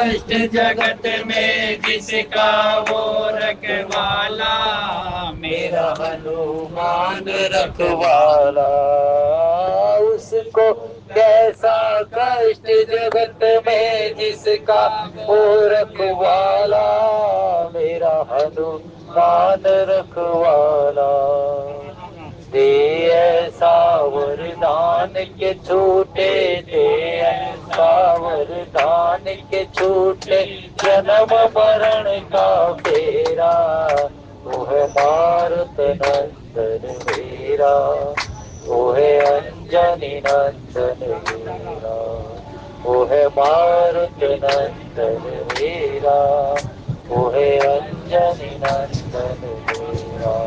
कष्ट जगत में जिसका वो रखवाला, मेरा हनुमान रखवाला। उसको कैसा कष्ट जगत में जिसका वो रखवाला, मेरा हनुमान रखवाला। दे ऐसा वरदान के छूटे, दे ऐसा वरदान के छूटे जन्म मरण का फेरा। वो है मारुत नंदन मेरा, वो है अंजनी नंदन मेरा, वो है मारुत नंदन मेरा, वो है अंजनी नंदन मेरा।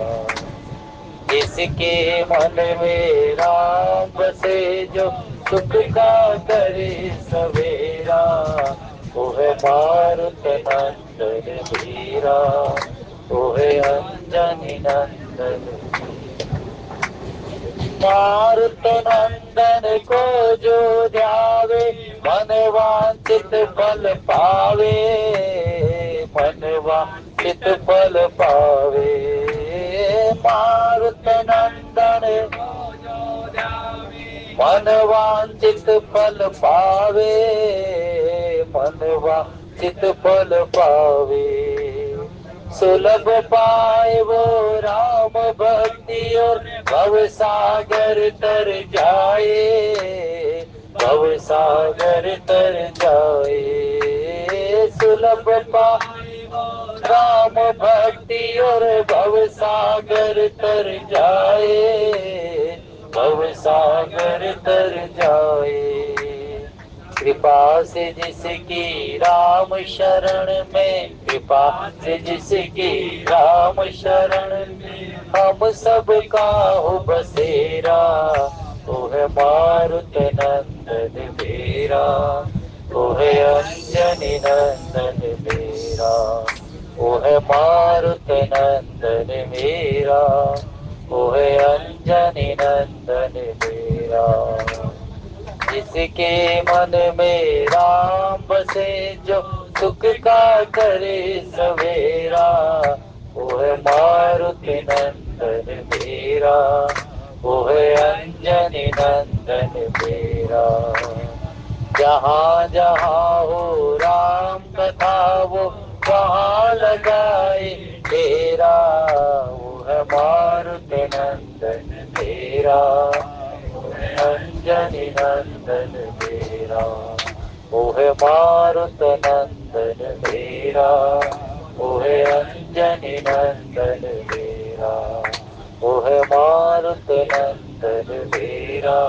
जिसके मन में राम बसे, जो सुख का करे सवेरा, वो है मारुत नंदन मेरा, वो है अंजनी नंदन। मारुत नंदन को जो ध्यावे, मन वांछित फल पावे, मन वांछित फल पावे। मारुत नंदन मन वांछित फल पावे, मन वांछित फल पावे। सुलभ पाए वो राम भक्ति और भव सागर तर जाए, भव सागर तर जाए। सुलभ पाए वो राम भक्ति और भव सागर तर जाए, भव सागर तर जाए। कृपा से जिसकी राम शरण में, कृपा से जिसकी राम शरण में, हम सब का हो बसेरा। वो है मारुत नंदन मेरा, वो है अंजनी नंदन मेरा, वो है मारुत नंदन मेरा, वो है अंजनी नंदन मेरा। जिसके मन में राम बसे, जो सुख का करे सवेरा, वो है मारुति नंदन मेरा, वो है अंजनी नंदन मेरा। जहाँ जहाँ हो राम कथा, वो वहाँ लगाए डेरा। वो है मारुति नंदन मेरा, अंजनी नंदन मेरा, वो है मारुत नंदन मेरा, वो है अंजनी नंदन मेरा, वो है मारुत नंदन मेरा,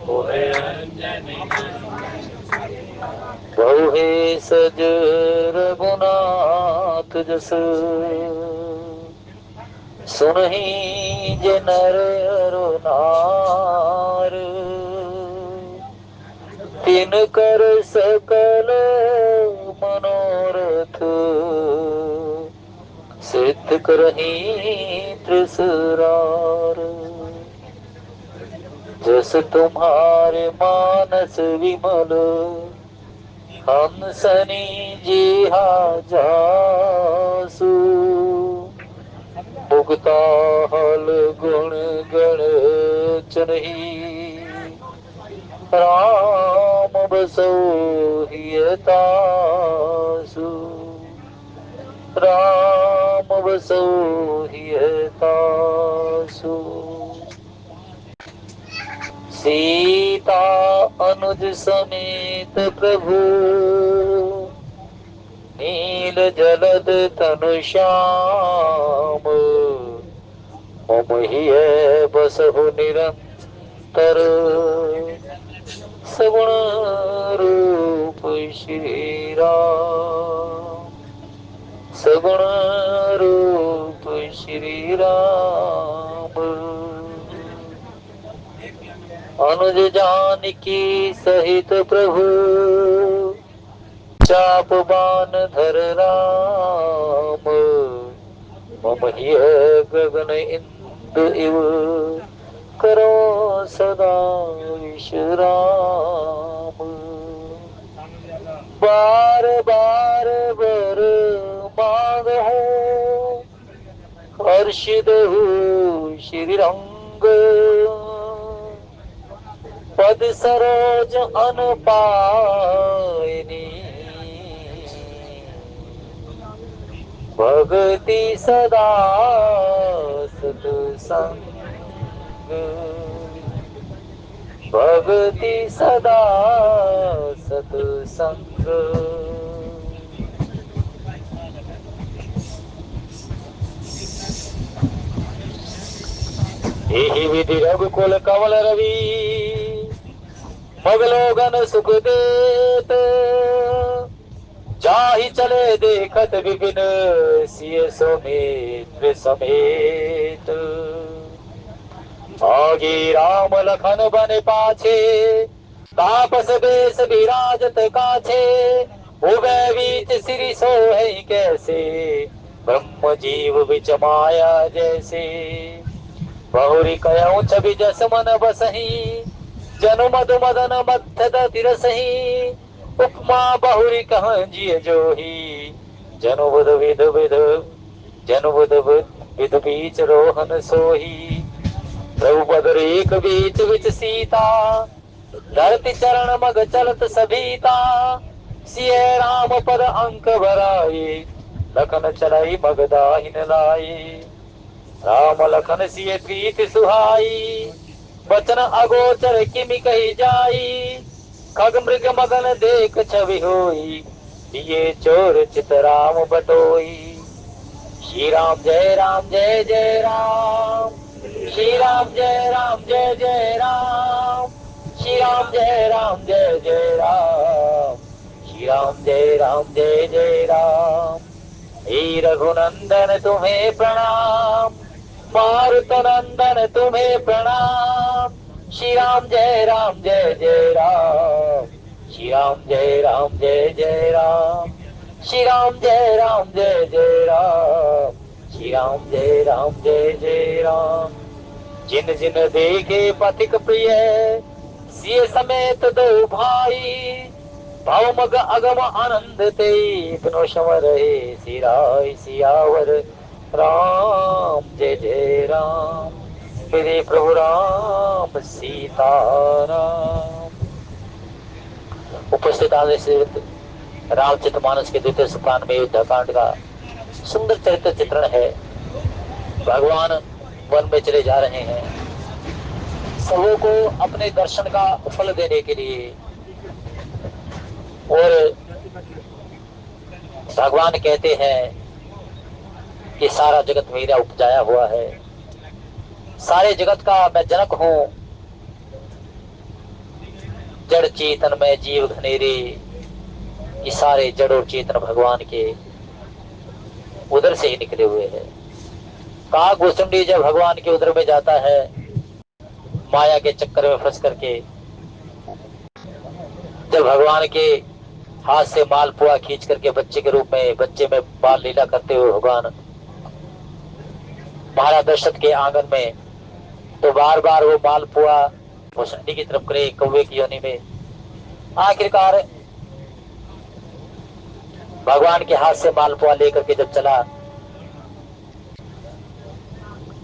वो है अंजनी नंदन मेरा। बहु हे सज रघुनाथ जस, सुनहि जे नर अरु नार। तिन कर सकल मनोरथ, सिद्ध करहि त्रिसरार। जस तुम्हारे मानस विमल, हंसनी जिहा जासु। मुक्ता हल गुण गण चनहि, राम बसो हिय तासु, राम बसो हिय तासु। सीता अनुज समेत प्रभु, नील जलद तनु श्याम। मम हिय बसहु निरंतर, सगुण रूप श्री राम, सगुण रूप श्री राम। अनुज जानकी सहित प्रभु, चाप बान धर राम। मम हिय गगन इंदु इव, करो सदा विश्राम। बार बार वर मांग हो, हर्षित हो श्री रंग। पद सरोज अन पायनी, भक्ति सदा सत्संग। भक्ति सदा सत्संग। यही विधि रघुकुल कमल रवि, मगलोगन सुख देत। जाहि चले देखत विपिन, सिय सौमित्र समेत। आगे राम लखन बन पाछे, तापस बेस विराजत काछे। उभय बीच श्री सोहै कैसे, ब्रह्म जीव बिच माया जैसे। बहुरी कयऊ छवि जस मन बसही, जनु मधु मदन मत्थ तिरसही। उपमा बहुरी कहाँ जिय जोही, जनु बुध विध विध जनु बुध विध बीच रोहन सोही। रघुपद एक बीच विच सीता, धरती चरण मग चलत सभीता। सिय राम पद अंक भराए, लखन चलाई मग दाहिन लाए। राम लखन सिय प्रीति सुहाई, बचन अगोचर किमि कही जाई। खग मृग मगन देख छवि होई, दिए चोर चित राम बटोई। श्री राम जय जय राम, श्री राम जय जय राम। श्री राम जय जय राम, श्री राम जय जय राम। हे रघुनंदन तुम्हें प्रणाम, मारुत नंदन तुम्हें प्रणाम। श्री राम जय राम, श्री राम जय राम। श्री राम जय राम, श्री राम जय राम। जिन जिन देखे पथिक प्रिय, सिय समेत दो भाई। भवमग अगम आनंद ते, इतनो सम रहे सिराय सियावर राम। जय जय राम, मेरे प्रभु राम सीताराम। उपस्थित आदरणीय रामचरितमानस के द्वितीय सोपान में युद्धकांड का सुंदर चरित्र चित्रण है। भगवान वन में चले जा रहे हैं, सबों को अपने दर्शन का फल देने के लिए। और भगवान कहते हैं कि सारा जगत मेरा उपजाया हुआ है, सारे जगत का मैं जनक हूं। जड़ चेतन में जीव घनेरे, ये सारे जड़ और चेतन भगवान के उधर से ही निकले हुए हैं। काग भुसुंडी जब भगवान के उदर में जाता है, माया के चक्कर में फंस करके, जब भगवान के हाथ से मालपुआ खींच करके बच्चे के रूप में, बच्चे में बाल लीला करते हुए भगवान महाराज दशरथ के आंगन में, तो बार बार वो मालपुआ भुसुंडी की तरफ करे, कौवे की योनि में। आखिरकार भगवान के हाथ से मालपुआ लेकर के जब चला,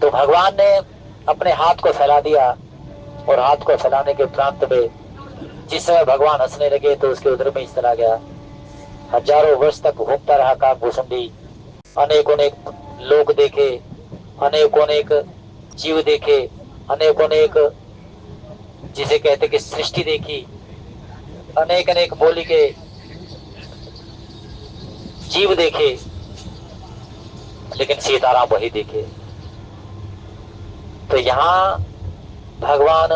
तो भगवान ने अपने हाथ को फैला दिया, और हाथ को फैलाने के उपरांत में जिस समय भगवान हंसने लगे तो उसके उधर में इस तरह गया। हजारों वर्ष तक घूमता रहा काग भुसुंडी, अनेक अनेक लोग देखे, अनेक अनेक जीव देखे, अनेक अनेक जिसे कहते कि सृष्टि देखी, अनेक अनेक बोली के जीव देखे, लेकिन सीताराम वही देखे। तो यहाँ भगवान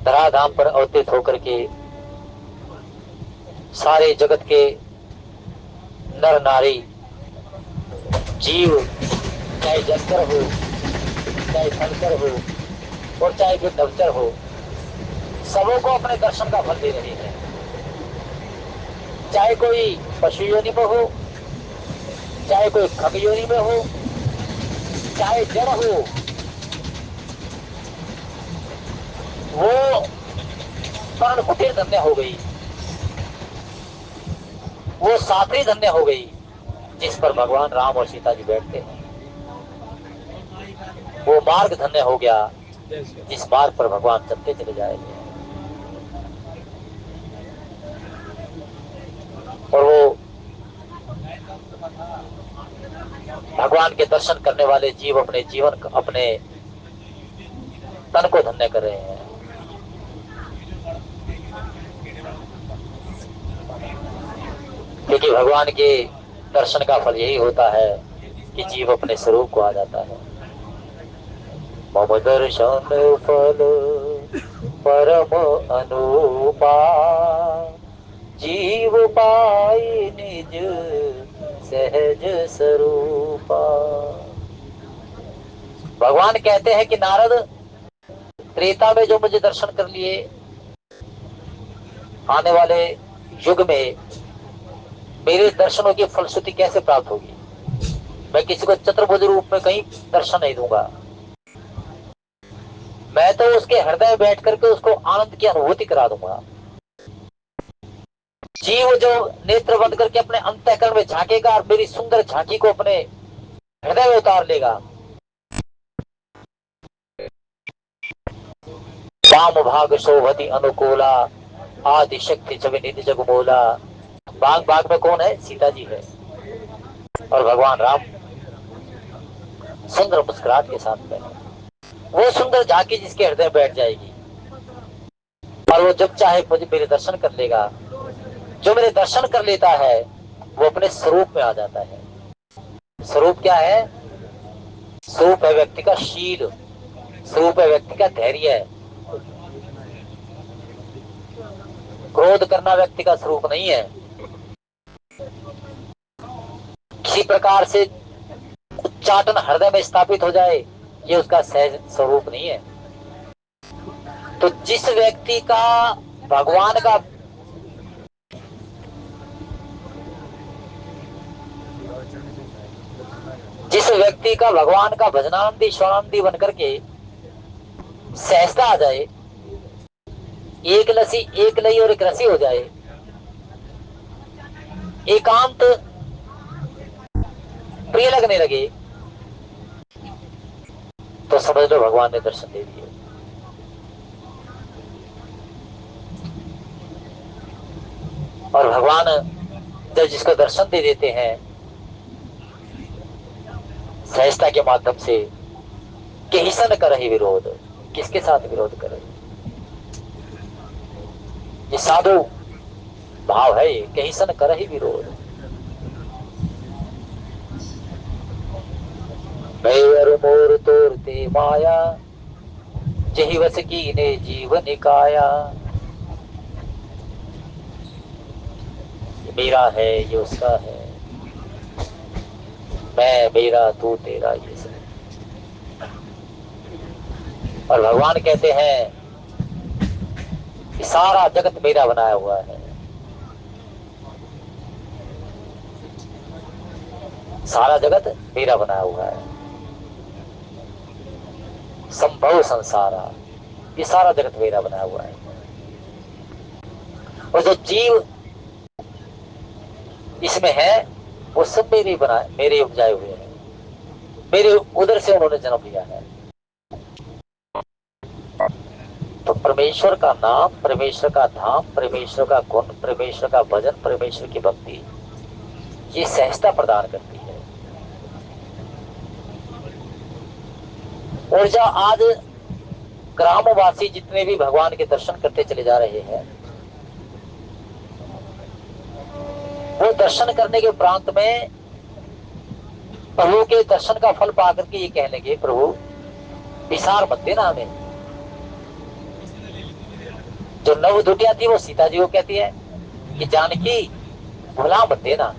धराधाम पर अवतरित होकर के सारे जगत के नर नारी जीव, चाहे जंतर हो, चाहे थलकर हो, और चाहे कोई दफ्तर हो, सबों को अपने दर्शन का फल दे रहे हैं। चाहे कोई पशु योनि में हो, चाहे कोई खग योनि में हो, चाहे जड़ हो, वो पर्ण कुटीर धन्य हो गई। वो सातवीं धन्य हो गई जिस पर भगवान राम और सीता जी बैठते हैं। वो मार्ग धन्य हो गया जिस मार्ग पर भगवान चलते चले जाएंगे। और वो भगवान के दर्शन करने वाले जीव अपने जीवन अपने तन को धन्य कर रहे हैं। क्योंकि भगवान के दर्शन का फल यही होता है कि जीव अपने स्वरूप को आ जाता है। मम दर्शन फल परम अनुपा, जीव पाई निज सहज स्वरूपा। भगवान कहते हैं कि नारद, त्रेता में जो मुझे दर्शन कर लिए, आने वाले युग में मेरे दर्शनों की फलश्रुति कैसे प्राप्त होगी? मैं किसी को चतुर्भुज रूप में कहीं दर्शन नहीं दूंगा। मैं तो उसके हृदय में बैठ करके उसको आनंद की अनुभूति करा दूंगा। जीव जो नेत्र बंद करके अपने अंतःकरण में झांकेगा और मेरी सुंदर झांकी को अपने हृदय में उतार लेगा। वाम भाग शोभति अनुकूला, आदि शक्ति जब निधि जग मोला। बाग बाग में कौन है? सीता जी है और भगवान राम सुंदर मुस्कुराहट के साथ में। वो सुंदर झांकी जिसके हृदय बैठ जाएगी और वो जब चाहे मुझे मेरे दर्शन कर लेगा। जो मेरे दर्शन कर लेता है वो अपने स्वरूप में आ जाता है। स्वरूप क्या है? स्वरूप है व्यक्ति का शील, स्वरूप है व्यक्ति का धैर्य। क्रोध करना व्यक्ति का स्वरूप नहीं है। किसी प्रकार से उच्चाटन हृदय में स्थापित हो जाए, ये उसका सहज स्वरूप नहीं है। तो जिस व्यक्ति का भगवान का भगवान का भजनानंदी श्रवणानंदी बनकर के सहजता आ जाए, एक लसी एक लई और एक रसी हो जाए, एकांत प्रिय लगने लगे, तो समझ लो भगवान ने दर्शन दे दिए। और भगवान जब जिसको दर्शन दे देते हैं सहजता के माध्यम से, केहिसन करहि विरोध, किसके साथ विरोध करे? ये साधु भाव है, केहिसन करहि विरोध। मैर मोर तोरते माया, जही वस की ने जीव निकाया। ये मेरा है, ये उसका है, मैं मेरा तू तेरा, ये सब। और भगवान कहते हैं कि सारा जगत मेरा बनाया हुआ है। सारा जगत मेरा बनाया हुआ है। संभव संसारा, ये सारा जगत मेरा बनाया हुआ है। और जो जीव इसमें है वो सब मेरे बनाए, मेरे उपजाए हुए हैं। मेरे उधर से उन्होंने जन्म लिया है। तो परमेश्वर का नाम, परमेश्वर का धाम, परमेश्वर का गुण, परमेश्वर का भजन, परमेश्वर की भक्ति, ये सहजता प्रदान करती है। और जो आज ग्रामवासी जितने भी भगवान के दर्शन करते चले जा रहे हैं, वो दर्शन करने के उपरांत में प्रभु के दर्शन का फल पा करके ये कह लेंगे, प्रभु विसार मत देना हमें। जो नवदुटिया थी वो सीता जी को कहती है कि जानकी भुला मत देना।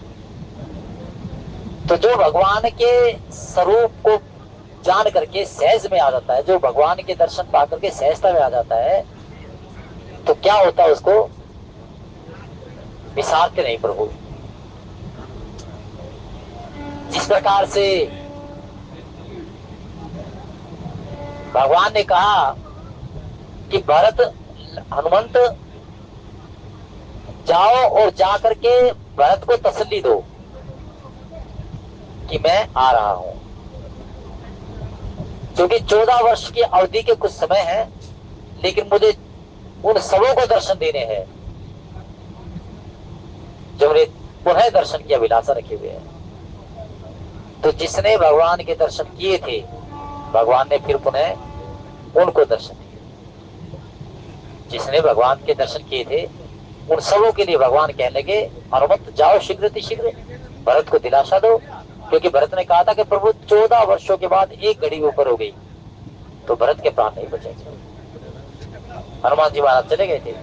तो जो भगवान के स्वरूप को जान करके सहज में आ जाता है, जो भगवान के दर्शन पा करके सहजता में आ जाता है, तो क्या होता है? उसको विसारते नहीं प्रभु। जिस प्रकार से भगवान ने कहा कि भरत, हनुमंत जाओ और जा करके भरत को तसल्ली दो कि मैं आ रहा हूं, क्योंकि 14 वर्ष की अवधि के कुछ समय है, लेकिन मुझे उन सबों को दर्शन देने हैं जो मेरे पुनः दर्शन की अभिलाषा रखे हुए हैं। तो जिसने भगवान के दर्शन किए थे, भगवान ने फिर पुनः उनको दर्शन दिए। जिसने भगवान के दर्शन किए थे उन सबों के लिए भगवान कहने लगे, और मत जाओ शीघ्र शीघ्र, भरत को दिलासा दो, क्योंकि भरत ने कहा था कि प्रभु 14 वर्षों के बाद एक घड़ी ऊपर हो गई तो भरत के प्राण नहीं बचेंगे। हनुमान जी महाराज चले गए थे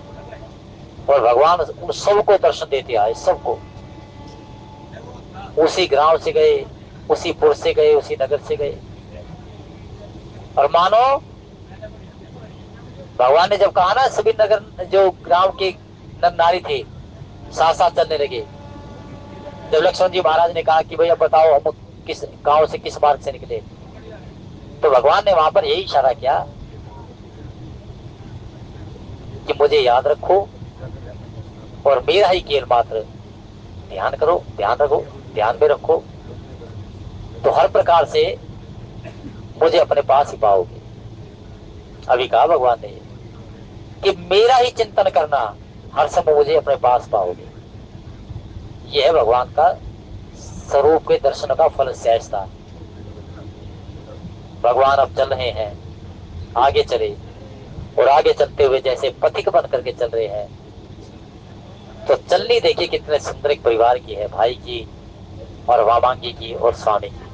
और भगवान उन सबको दर्शन देते आए, सबको। उसी ग्राम से गए, उसी पुर से गए, उसी नगर से गए। और मानो भगवान ने जब कहा ना, सभी नगर जो ग्राम के नर नारी थे साथ साथ चलने लगे। जब लक्ष्मण जी महाराज ने कहा कि भैया बताओ हम किस गांव से किस मार्ग से निकले, तो भगवान ने वहां पर यही इशारा किया कि मुझे याद रखो और मेरा ही केवल मात्र ध्यान करो, ध्यान रखो, ध्यान में रखो, तो हर प्रकार से मुझे अपने पास ही पाओगे। अभी कहा भगवान ने कि मेरा ही चिंतन करना, हर समय मुझे अपने पास पाओगे। यह है भगवान का स्वरूप के दर्शन का फल सहजता। भगवान अब चल रहे हैं, आगे चले, और आगे चलते हुए जैसे पथिक बन करके चल रहे हैं। तो चलनी देखिए कितने सुंदर एक परिवार की है, भाई की और वामांगी की और स्वामी की।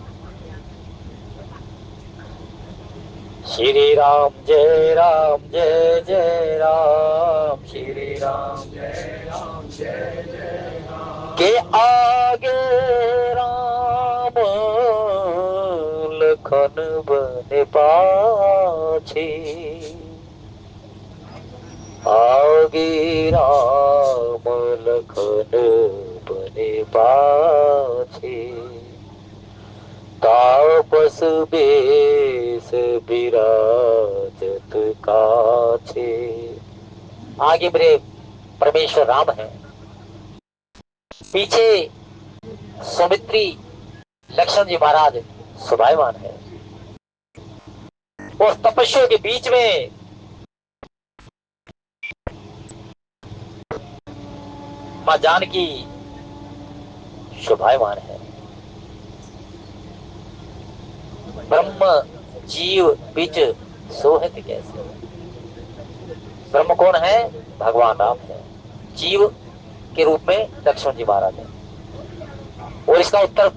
श्री राम जय राम जय जय राम, श्री राम जय राम जय जय राम, के आगे राम लखन बन पाछे, आगे राम लखन बने पाछे, तापस बेस विराजत काछे। आगे मेरे परमेश्वर राम है, पीछे सुमित्री लक्ष्मण जी महाराज शोभायमान है, और तपस्वियों के बीच में मां जानकी शोभायमान है। ब्रह्म जीव बीच सोहित कैसे। ब्रह्म कौन है? भगवान राम है। जीव के रूप में लक्ष्मण जी महाराज है। और इसका उत्तर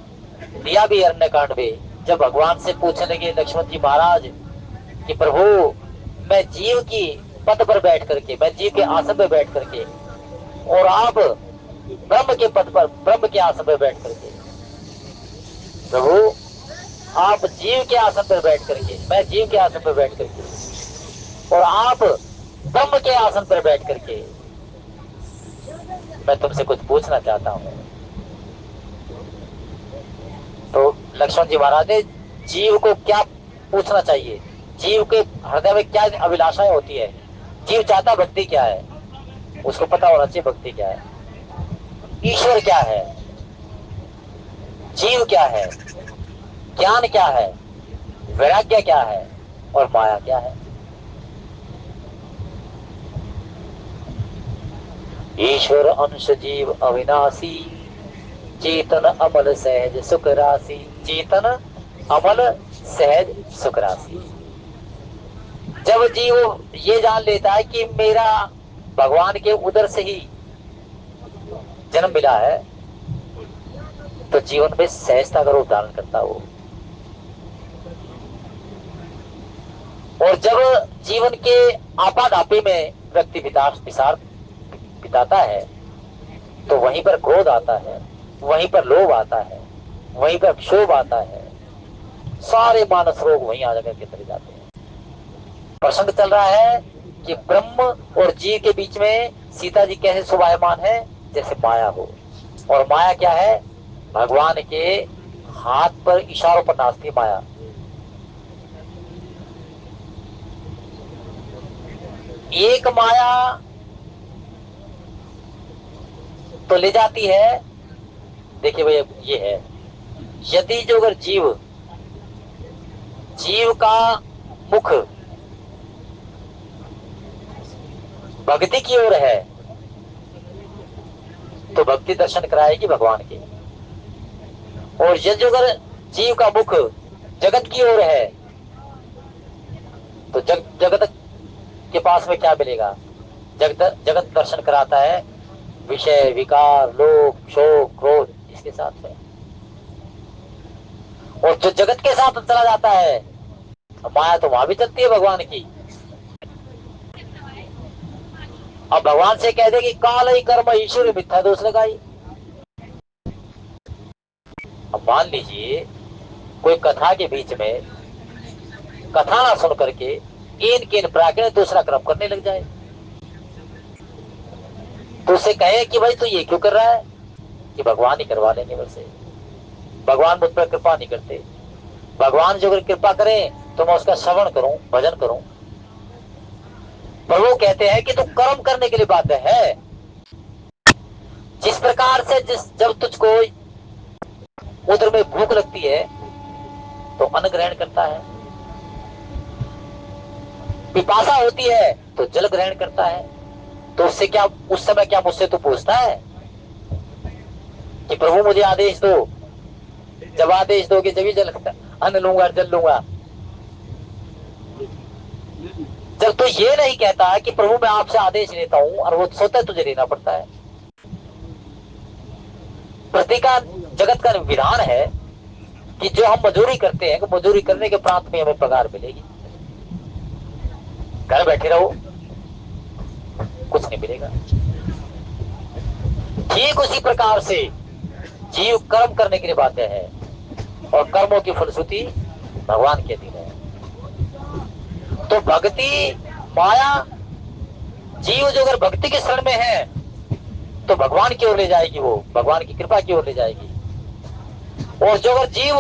दिया भी अरण्यकांड में, जब भगवान से पूछने लगे लक्ष्मण जी महाराज कि प्रभु मैं जीव की पद पर बैठ करके, मैं जीव के आसन पर बैठ करके, और आप ब्रह्म के पद पर, ब्रह्म के आसन पर बैठ करके, प्रभु आप जीव के आसन पर बैठ करके, मैं जीव के आसन पर बैठ करके, और आप ब्रह्म के आसन पर बैठ करके, मैं तुमसे कुछ पूछना चाहता हूं। तो लक्ष्मण जी महाराज ने जीव को क्या पूछना चाहिए, जीव के हृदय में क्या अभिलाषाएं होती है, जीव चाहता भक्ति क्या है, उसको पता होना चाहिए भक्ति क्या है, ईश्वर क्या है, जीव क्या है, ज्ञान क्या है, वैराग्य क्या है, और माया क्या है। ईश्वर अंश जीव अविनाशी, चेतन अमल सहज सुख राशि, चेतन अमल सहज सुख राशि। जब जीव ये जान लेता है कि मेरा भगवान के उदर से ही जन्म मिला है, तो जीवन में सहजता का रूप धारण करता हो। और जब जीवन के आपाधापी में व्यक्ति बिताता है, तो वहीं पर क्रोध आता है, वहीं पर लोभ आता है, वहीं पर क्षोभ आता है, सारे मानस रोग वहीं आ जाकर के चले जाते हैं। प्रसंग चल रहा है कि ब्रह्म और जीव के बीच में सीता जी कैसे शोभायमान है, जैसे माया हो। और माया क्या है? भगवान के हाथ पर इशारों पर नाचती माया। एक माया तो ले जाती है देखिए भैया ये है, यदि जो अगर जीव जीव का मुख भक्ति की ओर है तो भक्ति दर्शन कराएगी भगवान के, और यदि अगर जीव का मुख जगत की ओर है तो जगत के पास में क्या मिलेगा? जगत जगत दर्शन कराता है विषय विकार लोभ शोक क्रोध इसके साथ में। और जो जगत के साथ चला जाता है माया तो वहां भी चलती है भगवान की। अब भगवान से कह दे कि काल ही कर्म ईश्वर मिथ्या दोष लगाई। अब मान लीजिए कोई कथा के बीच में कथा ना सुन करके इन किन प्राकृत दूसरा कर्म करने लग जाए तो उसे कहे कि भाई तू ये क्यों कर रहा है? कि भगवान ही करवा लेंगे मेरे से, भगवान मुझ पर कृपा नहीं करते। भगवान जो अगर कृपा करें तो मैं उसका श्रवण करूं भजन करूं। पर वो कहते हैं कि तू कर्म करने के लिए बात है। जिस प्रकार से जब तुझको उधर में भूख लगती है तो अन्न ग्रहण करता है, पिपासा होती है तो जल ग्रहण करता है, तो उससे क्या उस समय क्या मुझसे तो पूछता है कि प्रभु मुझे आदेश दो? जब आदेश दोगे जब ही जल अन्न लूंगा जल लूंगा। जब तो ये नहीं कहता कि प्रभु मैं आपसे आदेश लेता हूं और वो स्वतः तुझे लेना पड़ता है। प्रति का जगत का विधान है कि जो हम मजदूरी करते हैं मजदूरी करने के प्रांत में हमें पगार मिलेगी। घर बैठे रहो कुछ नहीं मिलेगा। ठीक उसी प्रकार से जीव कर्म करने के लिए बाध्य है और कर्मों की फलश्रुति भगवान के अधीन है। तो भक्ति माया जीव जो अगर भक्ति के शरण में है तो भगवान की ओर ले जाएगी, वो भगवान की कृपा की ओर ले जाएगी। और जो अगर जीव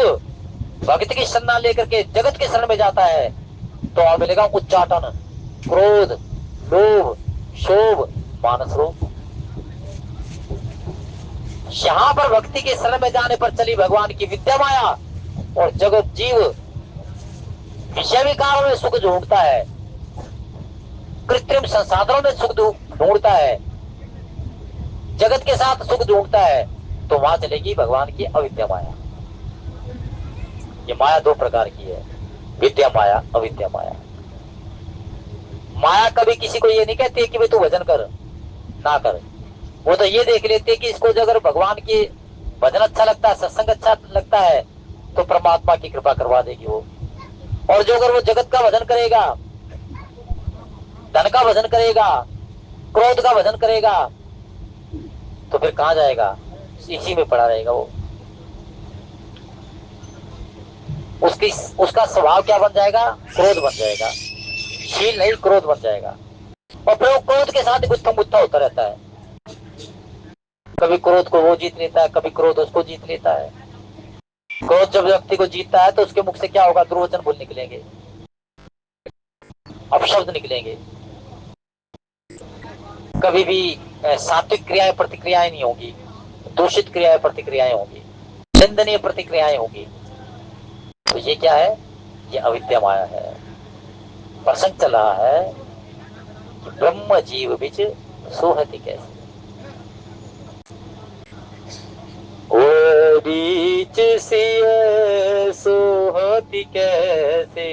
भक्ति की शरण लेकर के जगत के शरण में जाता है तो वहां मिलेगा उच्चाटन क्रोध लोभ शोभ मानस रोग। यहां पर भक्ति के शरण में जाने पर चली भगवान की विद्या माया और जगत जीव विषय विकारों में सुख ढूंढता है, कृत्रिम संसाधनों में सुख ढूंढता है, जगत के साथ सुख ढूंढता है, तो वहां चलेगी भगवान की अविद्या माया। ये माया दो प्रकार की है, विद्या माया अविद्या माया। माया कभी किसी को ये नहीं कहती है कि भाई तू भजन कर ना कर, वो तो ये देख लेते कि इसको जो अगर भगवान की भजन अच्छा लगता है सत्संग अच्छा लगता है तो परमात्मा की कृपा करवा देगी वो। और जो अगर वो जगत का भजन करेगा धन का भजन करेगा क्रोध का भजन करेगा तो फिर कहां जाएगा? इसी में पड़ा रहेगा वो। उसका स्वभाव क्या बन जाएगा? क्रोध बन जाएगा, शील नहीं क्रोध बन जाएगा। और फिर वो क्रोध के साथ गुत्था गुत्था होता रहता है, कभी क्रोध को वो जीत लेता है कभी क्रोध उसको जीत लेता है। क्रोध जब व्यक्ति को जीतता है तो उसके मुख से क्या होगा? दुर्वचन बोल निकलेंगे, अपशब्द निकलेंगे, कभी भी सात्विक क्रियाएं प्रतिक्रियाएं नहीं होंगी, दूषित क्रियाएं प्रतिक्रियाएं होंगी, निंदनीय प्रतिक्रियाएं होंगी। तो ये क्या है? ये अविद्या माया है। प्रसंग चल रहा है कि ब्रह्म जीव बीच सोहति कैसे, वो बीच सिए सोहति कैसे,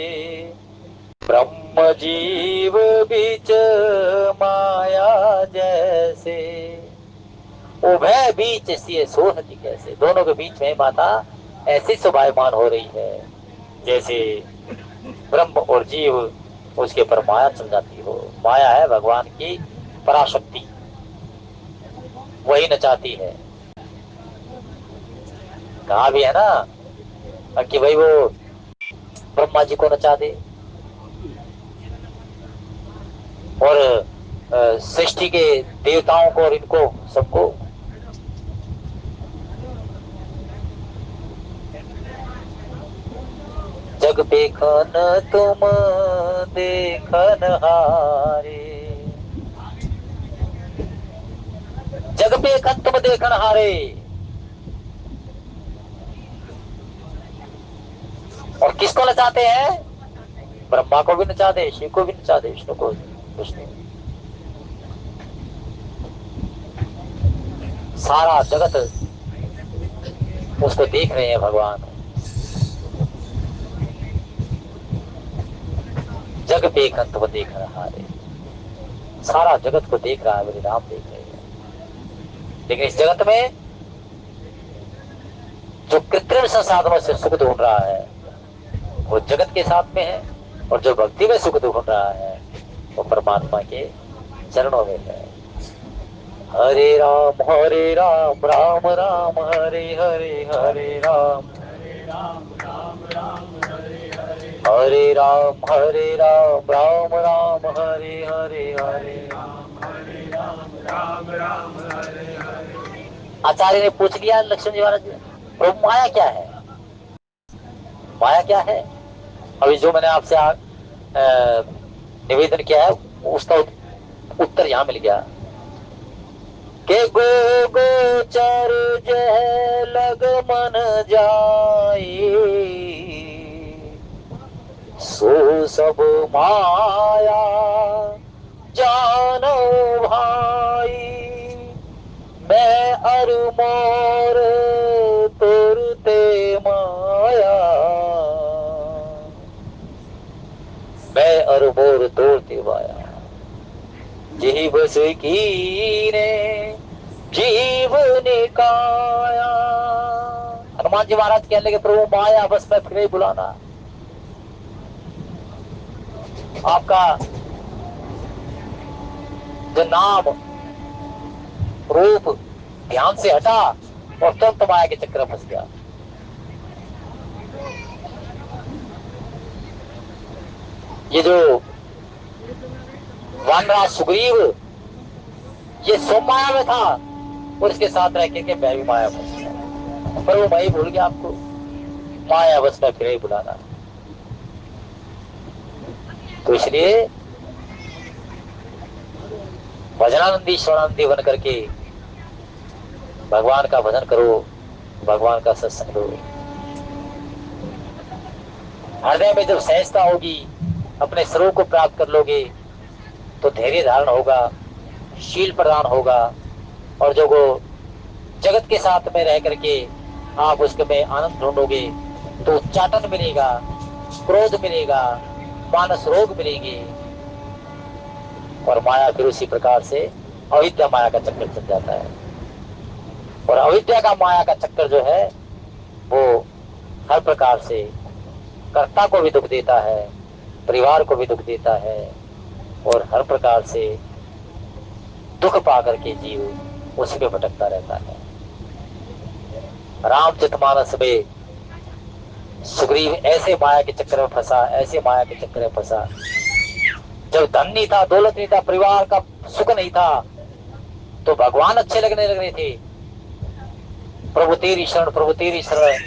ब्रह्म जीव बीच माया जैसे, उभय बीच सिए सोहति कैसे। दोनों के बीच में माता ऐसी शोभायमान हो रही है जैसे ब्रह्म और जीव उसके पर माया चल जाती हो। माया है भगवान की पराशक्ति, वही नचाती है। कहा भी है ना कि भाई वो ब्रह्मा जी को नचा दे और सृष्टि के देवताओं को और इनको सबको। जग देखन तुम देखन हारे, जग देखन तुम देखन हारे। और किसको नचाते हैं? ब्रह्मा को भी नचा दे, शिव को भी नचा दे, विष्णु को, कुछ नहीं। सारा जगत उसको देख रहे हैं भगवान। जग बेखंत वो देख रहा है, सारा जगत को देख रहा है, मेरे राम देख रहे हैं। लेकिन इस जगत में जो कृत्रिम संसाधनों से सुख ढूंढ रहा है वो जगत के साथ में है, और जो भक्ति में सुख ढूंढ रहा है वो परमात्मा के चरणों में है। हरे राम राम राम हरे हरे, हरे राम हरे राम राम राम हरे हरे, हरे आचार्य ने पूछ लिया लक्ष्मण जी महाराज, प्रभु माया क्या है? माया क्या है? अभी जो मैंने आपसे निवेदन किया है उसका उत्तर यहाँ मिल गया के गो गोचर जह लग मन जाए, सो सब माया जानो भाई, मैं अर मोर तुरते माया, मैं अर मोर तोड़ते माया, यही बस की ने जीव निकाया। हनुमान जी महाराज कहने लगे प्रभु माया बस में फिर ही बुलाना। आपका जो नाम रूप ध्यान से हटा और तुरंत माया के चक्कर में फंस गया। ये जो वानराज सुग्रीव ये सो माया में था और इसके साथ रह के मैं भी माया फंस गया, पर वो मैं भूल गया आपको माया बस में फिर ही बुलाना। तो इसलिए भजनानंदी श्रवणानंदी बन करके भगवान का भजन करो, भगवान का सत्संग लो। हृदय में जब सहजता होगी, अपने स्वरूप को प्राप्त कर लोगे तो धैर्य धारण होगा, शील प्रदान होगा, और जो वो जगत के साथ में रह करके आप उसके में आनंद ढूंढोगे तो उच्चाटन मिलेगा, क्रोध मिलेगा, मानस रोग मिलेंगे, और माया फिर उसी प्रकार से अविद्या माया का चक्कर चल जाता है। और अविद्या का माया का चक्कर जो है वो हर प्रकार से कर्ता को भी दुख देता है, परिवार को भी दुख देता है, और हर प्रकार से दुख पा करके जीव उसी में भटकता रहता है। रामचरितमानस में सुग्रीव ऐसे माया के चक्कर में फंसा, ऐसे माया के चक्कर में फंसा, जब धन नहीं था, दौलत नहीं था, परिवार का सुख नहीं था, तो भगवान अच्छे लगने लग रहे थे। प्रभु तेरी शरण, प्रभु तेरी शरण,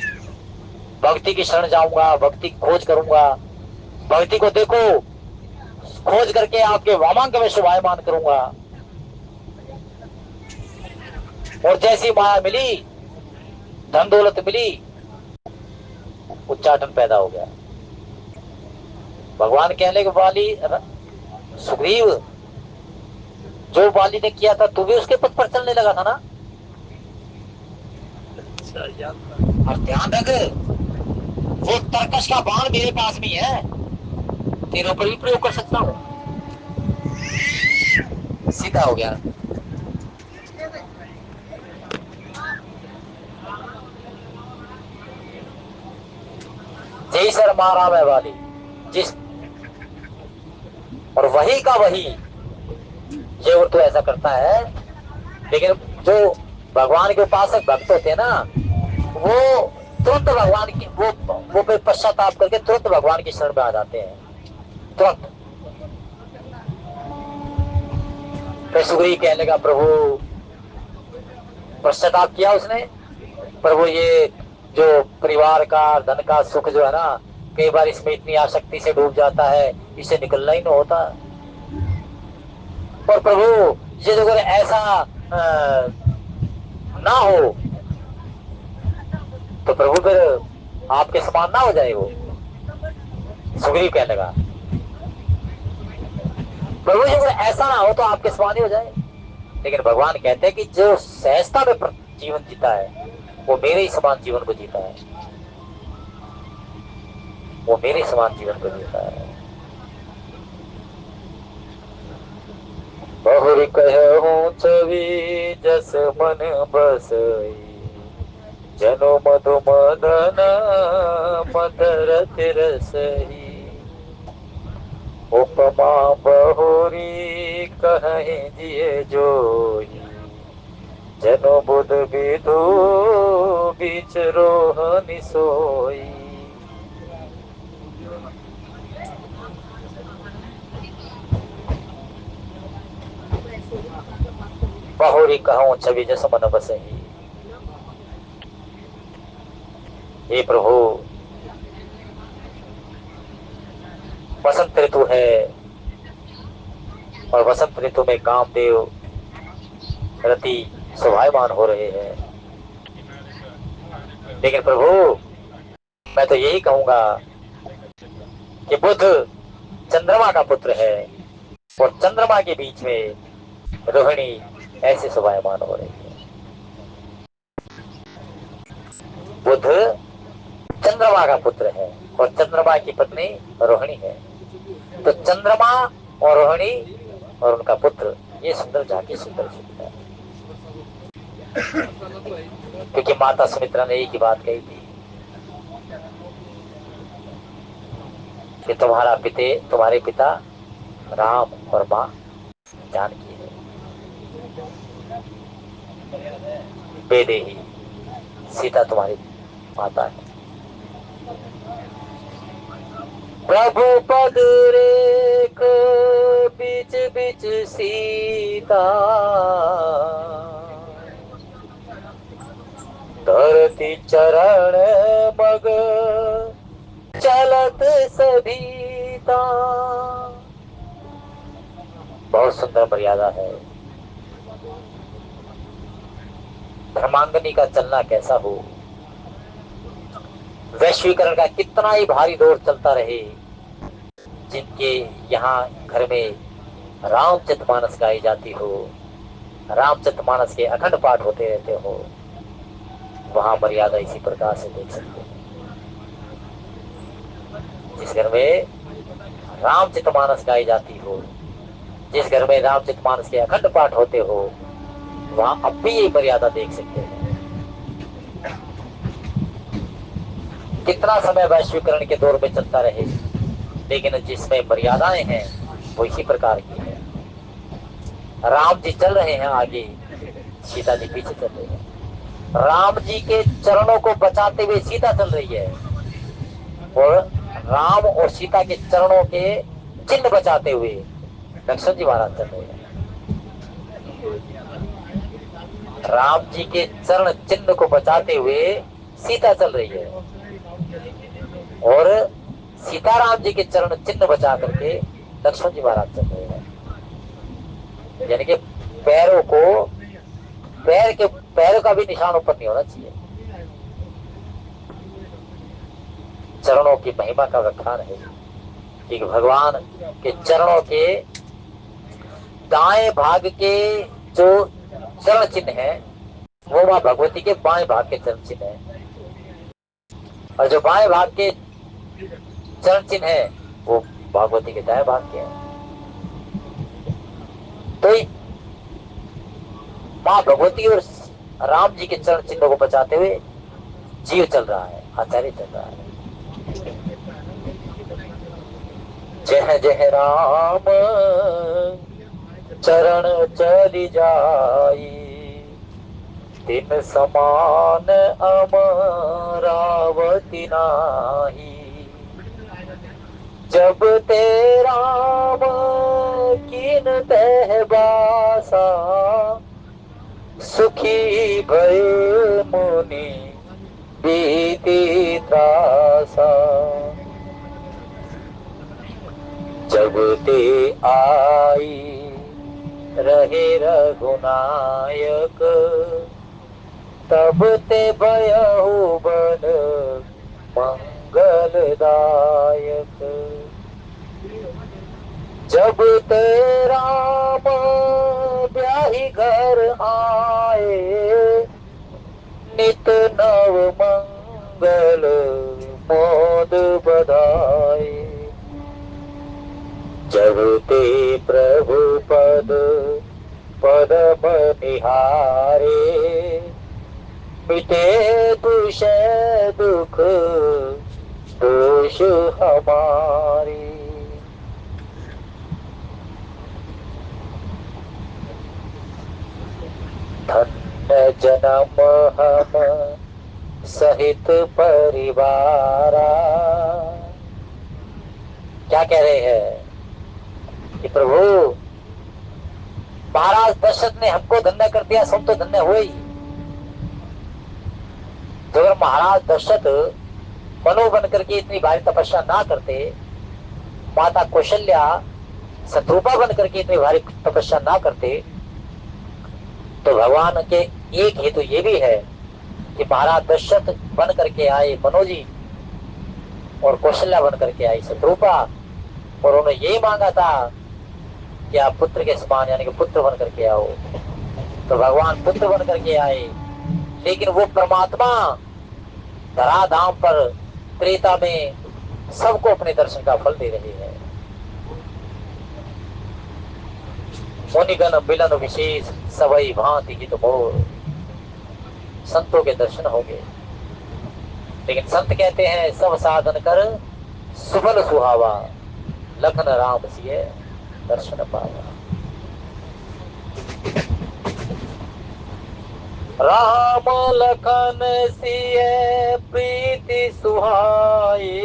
भक्ति की शरण जाऊंगा, भक्ति की खोज करूंगा, भक्ति को देखो खोज करके आपके वामांक में शोभायमान करूंगा। और जैसी माया मिली, धन दौलत मिली, उच्चाटन पैदा हो गया। भगवान कहने के वाली सुग्रीव जो बाली ने किया था तू भी उसके पथ पर चलने लगा था ना। और ध्यान रख वो तरकश का बाण मेरे पास भी है, तेरे ऊपर भी प्रयोग कर सकता हूं। सीधा हो गया। जय सर मारा मैं वाली जिस, और वही का वही ये और तो ऐसा करता है। लेकिन जो भगवान के उपासक भक्त होते हैं ना, वो तुरंत भगवान की वो फिर पश्चाताप करके तुरंत भगवान की शरण में आ जाते हैं, तुरंत। फिर सुग्रीव कहने लगा प्रभु, पश्चाताप किया उसने, प्रभु ये जो परिवार का धन का सुख जो है ना, कई बार इसमें इतनी आसक्ति से डूब जाता है, इसे निकलना ही नहीं होता। और प्रभु ये जो अगर ऐसा ना हो तो प्रभु फिर आपके समान ना हो जाए वो। सुग्रीव कहने लगा प्रभु जी अगर ऐसा ना हो तो आपके समान ही हो जाए। लेकिन भगवान कहते हैं कि जो सहजता में जीवन जीता है वो मेरे ही समान जीवन को जीता है, वो मेरे समान जीवन को जीता है। बहुरी कहूं छवि जस मन बसई, जनो मधु मदन मदरत रसही। उपमा बहुरी कहीं जिए जोई, जनो बुध विदु बीच रोहनि सोई। बहुरी कहूं छवि जस मन बसही। हे प्रभु वसंत ऋतु है और वसंत ऋतु में कामदेव रति शोभायमान हो रहे हैं। लेकिन प्रभु मैं तो यही कहूंगा कि बुध चंद्रमा का पुत्र है और चंद्रमा के बीच में रोहिणी ऐसे शोभायमान हो रही है। बुध चंद्रमा का पुत्र है और चंद्रमा की पत्नी रोहिणी है। तो चंद्रमा और रोहिणी और उनका पुत्र ये सुंदर जाके सुंदर सुंदर है। क्योंकि माता सुमित्रा ने एक ही बात कही थी कि तुम्हारे पिता राम और माँ जानकी है। बेदेही सीता तुम्हारी माता है। प्रभु पद रेख बीच बीच सीता, धरती चरण मग चलत सभीता। बहुत सुंदर मर्यादा है। धर्मांगनी का चलना कैसा हो, वैश्वीकरण का कितना ही भारी दौर चलता रहे, जिनके यहाँ घर में रामचरितमानस गाई जाती हो, रामचरितमानस के अखंड पाठ होते रहते हो, वहां मर्यादा इसी प्रकार से देख सकते हैं। जिस घर में रामचरितमानस गाई जाती हो, जिस घर में रामचरितमानस के अखंड पाठ होते हो, वहां अब भी ये मर्यादा देख सकते हैं। कितना समय वैश्वीकरण के दौर में चलता रहे, लेकिन जिसमें मर्यादाएं हैं वो इसी प्रकार की है। राम जी चल रहे हैं आगे, सीता जी पीछे चल रही है। राम जी के चरणों को बचाते हुए सीता चल रही है और राम और सीता के चरणों के चिन्ह बचाते हुए लक्ष्मण जी महाराज चल रहे हैं। राम जी के चरण चिन्ह को बचाते हुए सीता चल रही है और सीताराम जी के चरण चिन्ह बचा करके लक्ष्मण जी महाराज चल रहे हैं। यानी कि पैरों का भी निशान ऊपर नहीं होना चाहिए। चरणों की महिमा का व्याख्यान है कि भगवान के चरणों के दाएं भाग के जो चरण चिन्ह है वो मां भगवती के बाएं भाग के चरण चिन्ह है और जो बाएं भाग के चरण चिन्ह है वो भगवती के दाएं भाग के हैं। तो मां भगवती और राम जी के चरण चिन्हों को बचाते हुए जीव चल रहा है, आचार्य चल रहा है। जह जह राम चरण चली जाई, तिन समान अमरावती नाही। जब ते राम कीन तह बासा, सुखी भय मुनि बीती त्रासा। जब ते आई रहे रघुनायक, तब ते भयहु बन मंगलदायक। जब ते राम ब्याही घर आए, नित नव मंगल मोद बधाए। जब ते प्रभु पद पदम निहारे, मिटे दुषय दुख दोष हमारे। धन्य जन्म हम सहित परिवारा। क्या कह रहे हैं कि प्रभु महाराज दशरथ ने हमको धन्य कर दिया, सब तो धन्य हुए ही। तो अगर महाराज दशरथ मनु बन करके इतनी भारी तपस्या ना करते, माता कौशल्या शत्रुपा बन करके इतनी भारी तपस्या ना करते, तो भगवान के एक हेतु ये भी है कि महाराज दशरथ बन करके आए मनोजी और कौशल्या बन करके आई शत्रुपा, और उन्होंने यही मांगा था कि आप पुत्र के समान यानी कि पुत्र बन करके आओ। तो भगवान पुत्र बन करके आए, लेकिन वो परमात्मा धराधाम पर त्रेता में सबको अपने दर्शन का फल दे रहे हैं। मुनिगण मिलन विशेष सबई भांति हित मोर, संतों के दर्शन होंगे। लेकिन संत कहते हैं सब साधन कर सुबल सुहावा, लखन राम सिए दर्शन पावा। राम लखन सिए प्रीति सुहाई,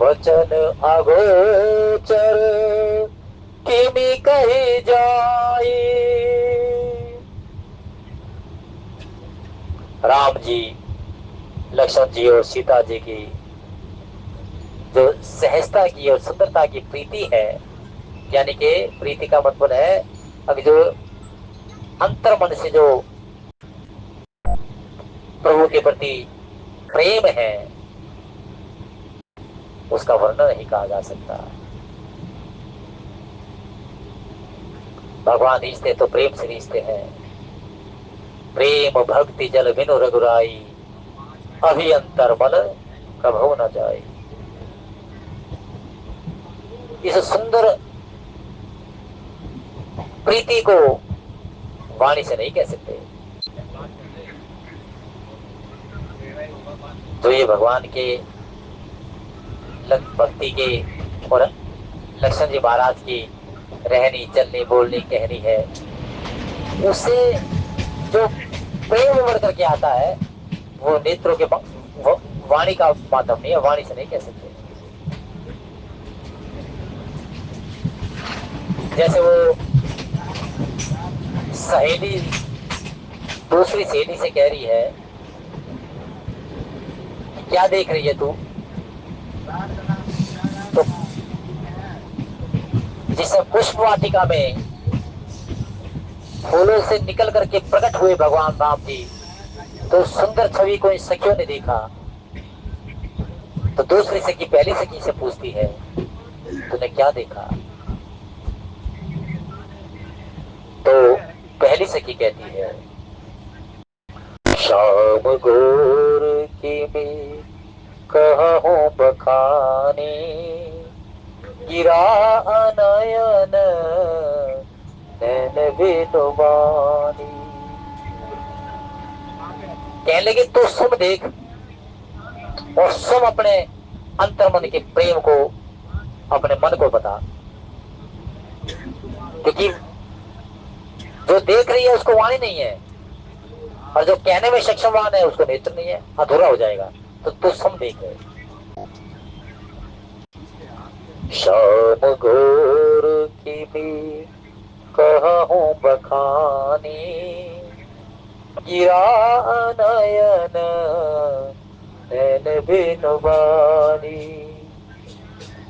वचन अगोचर किमि कही जाई। राम जी, लक्ष्मण जी और सीता जी की जो सहजता की और सुंदरता की प्रीति है, यानी कि प्रीति का मतलब है अभी जो अंतर मन से जो प्रभु के प्रति प्रेम है, उसका वर्णन नहीं कहा जा सकता। भगवान रिश्ते तो प्रेम से रिश्ते हैं। प्रेम भक्ति जल बिनु रघुराई, अभी अंतर मन कभू न जाए। इस सुंदर प्रीति को वाणी से नहीं कह सकते। जो ये भगवान के भक्ति के और लक्ष्मण जी महाराज की रहनी चलनी बोलनी कहनी है, उससे जो प्रेम उमड़ करके आता है, वो नेत्रों के वाणी का माध्यम नहीं है, वाणी से नहीं कह सकते। जैसे वो सहेली दूसरी सहेली से कह रही है, क्या देख रही है तू? तो जिस पुष्प वाटिका में फूलों से निकल करके प्रकट हुए भगवान राम जी, तो सुंदर छवि को इन सखियों ने देखा। तो दूसरी सखी पहली सखी से पूछती है, तूने क्या देखा? तो पहली सखी कहती है, श्याम घोर की में कहूं बखानी, गिरा अनयन नैन बिनुबानी। कहने लगे तो सुन देख और सुन अपने अंतर मन के प्रेम को, अपने मन को बता, क्योंकि जो देख रही है उसको वाणी नहीं है, और जो कहने में सक्षमवान है उसको नेत्र नहीं है, अधूरा हो जाएगा। तो तू सुन देख रहे। श्याम घोर की भी कहूं बखानी, गिरा नयन नैन बिनुबानी।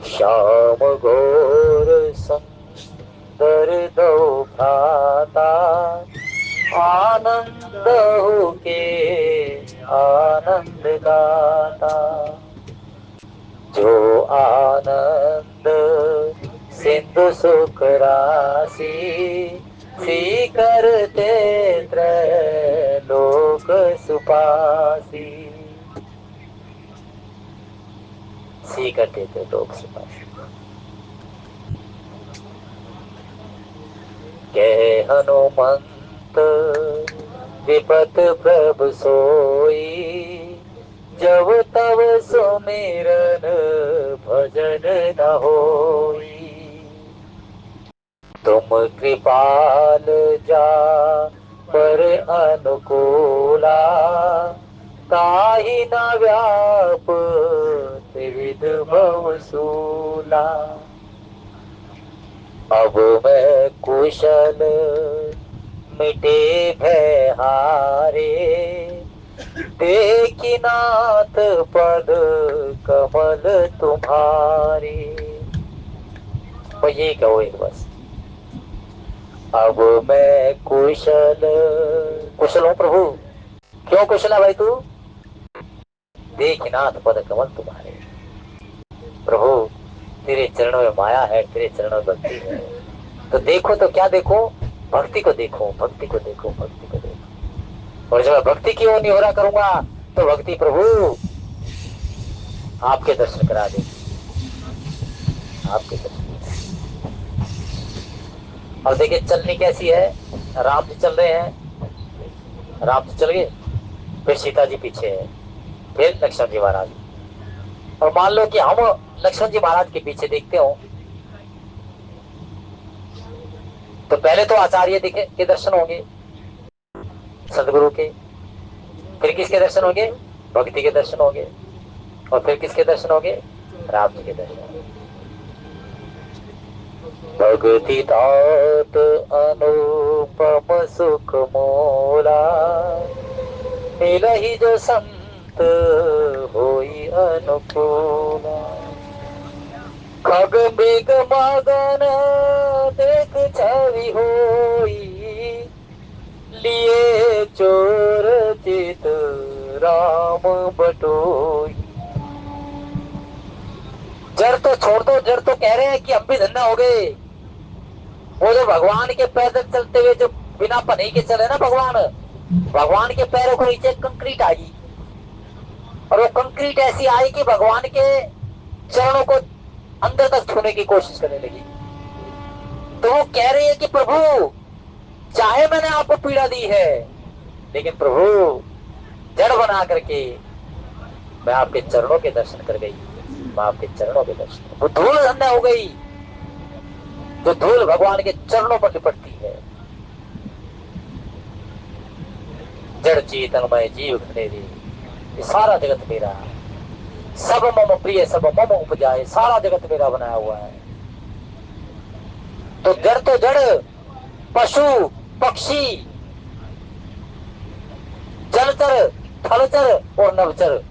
श्याम घोर सुंदर दो भ्राता, आनंद हो के आनंद गाता। हो आनंद सिंधु सुख राशि, स्वीकरते त्रैलोक सुपासी, स्वीकरते त्रैलोक सुपासी। कहे हनुमंत विपत प्रभु सोई, जब तब सुमिरन भजन न होई। तुम कृपाल जा पर अनुकूला, ताहि न व्याप त्रिविध भवसूला। अब मैं कुशल मिटे भय हारे, देखी नाथ पद कमल तुम्हारे। तो ये कहो एक बस, अब मैं कुशल, कुशल हूँ प्रभु। क्यों कुशल है भाई तू? देखी नाथ पद कमल तुम्हारे। प्रभु तेरे चरणों में माया है, तेरे चरणों में भक्ति है, तो देखो तो क्या देखो, भक्ति को देखो, भक्ति को देखो, भक्ति को देखो। और जब मैं भक्ति की ओर निहोरा करूंगा तो भक्ति प्रभु आपके दर्शन करा देगी, आपके दर्शन। और देखिए चलनी कैसी है, राम जी चल रहे हैं, राम जी चल गए, फिर सीता जी पीछे है, फिर लक्ष्मण जी महाराज। और मान लो कि हम लक्ष्मण जी महाराज के पीछे देखते हो, तो पहले तो आचार्य दिखे के दर्शन होंगे, सदगुरु के, फिर किसके दर्शन होंगे? भक्ति के दर्शन होंगे, और फिर किसके दर्शन होंगे? राम जी के दर्शन होंगे। भक्ति तात अनुपम सुख मोला, मिलहि जो संत होई अनुकूला। खग मृग मगन देख छवि होई, लिए चोर चित राम बटोई। जड़ तो छोड़ दो, जड़ तो कह रहे हैं कि हम भी धन्य हो गए। वो जो भगवान के पैदल चलते हुए जो बिना पन्ही के चले ना भगवान, भगवान के पैरों को नीचे कंक्रीट आई, और वो कंक्रीट ऐसी आई कि भगवान के चरणों को अंदर तक छूने की कोशिश करने लगी। तो वो कह रही है कि प्रभु चाहे मैंने आपको पीड़ा दी है, लेकिन प्रभु जड़ बना करके मैं आपके चरणों के दर्शन कर गई, मैं आपके चरणों के दर्शन, वो धूल धन्य हो गई जो धूल भगवान के चरणों पर लिपटती है। जड़ चेतनमय जीव घनेरे, ये सारा जगत मेरा, सब मम प्रिय सब मम उपजाए, सारा जगत मेरा बनाया हुआ है। तो जड़ तो जड़, पशु पक्षी, जलचर थलचर और नवचर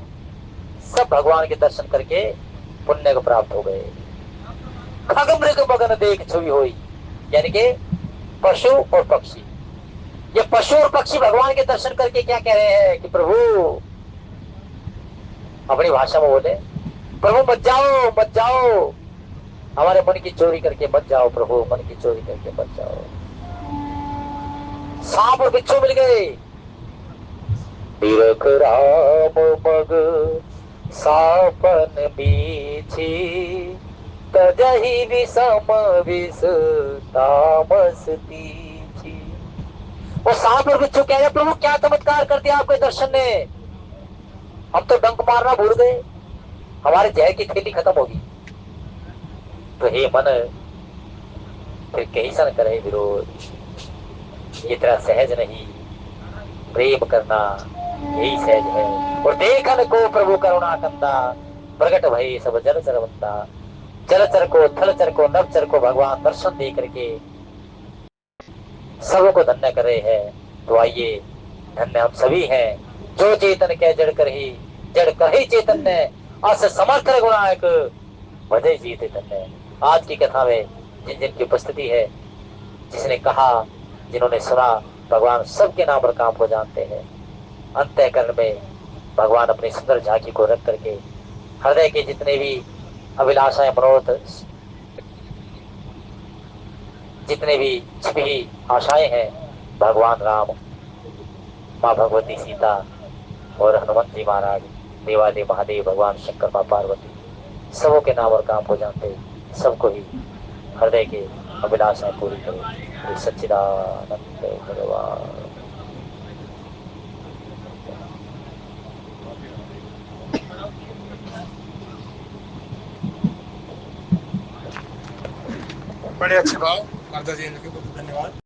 सब भगवान के दर्शन करके पुण्य को प्राप्त हो गए। खग मृग मगन देख छुई हुई, यानी कि पशु और पक्षी, ये पशु और पक्षी भगवान के दर्शन करके क्या कह रहे हैं कि प्रभु, अपनी भाषा में बोले, प्रभु मत जाओ मत जाओ, हमारे मन की चोरी करके मत जाओ प्रभु, मन की चोरी करके मत जाओ। सांप और बिच्छू मिल गए, बिरख राम मग सापन बीछी, तजहि विषम विष तामस तीछी। वो सांप और बिच्छू कह रहे प्रभु क्या चमत्कार कर दिया आपके दर्शन ने, हम तो डंक मारना भूल गए, हमारे जहर की खेती खत्म होगी। तो हे मन फिर कहीं सन करे विरोध, इतना सहज नहीं, प्रेम करना यही सहज है। और देखन को प्रभु करुणा कंदा, प्रकट भई सब जल चर बंदा। जलचर को थलचर को नवचर को भगवान दर्शन दे करके सबको धन्य कर रहे हैं। तो आइए धन्य हम सभी हैं, जो चेतन के जड़ कर ही, जड़ कर ही चेतन ने, अस समर्थ गुणायक भजे जीते धन्य। आज की कथा में जिन जिन की उपस्थिति है, जिसने कहा, जिन्होंने सुना, भगवान सबके नाम और काम को जानते हैं। अंतःकरण में भगवान अपनी सुंदर झांकी को रख करके हृदय के जितने भी अभिलाषाएं, मनोरथ, जितने भी छिपी आशाएं हैं, भगवान राम, माँ भगवती सीता और हनुमंत जी महाराज, देवादेव महादेव, भगवान शंकर, माँ पार्वती, सबों के नाम और काम को जानते, सबको ही हृदय के अभिलाषाएं पूरी करो। ये सच्चिदानंद भगवान। बड़े अच्छे भाव माता जी, इनके बहुत धन्यवाद।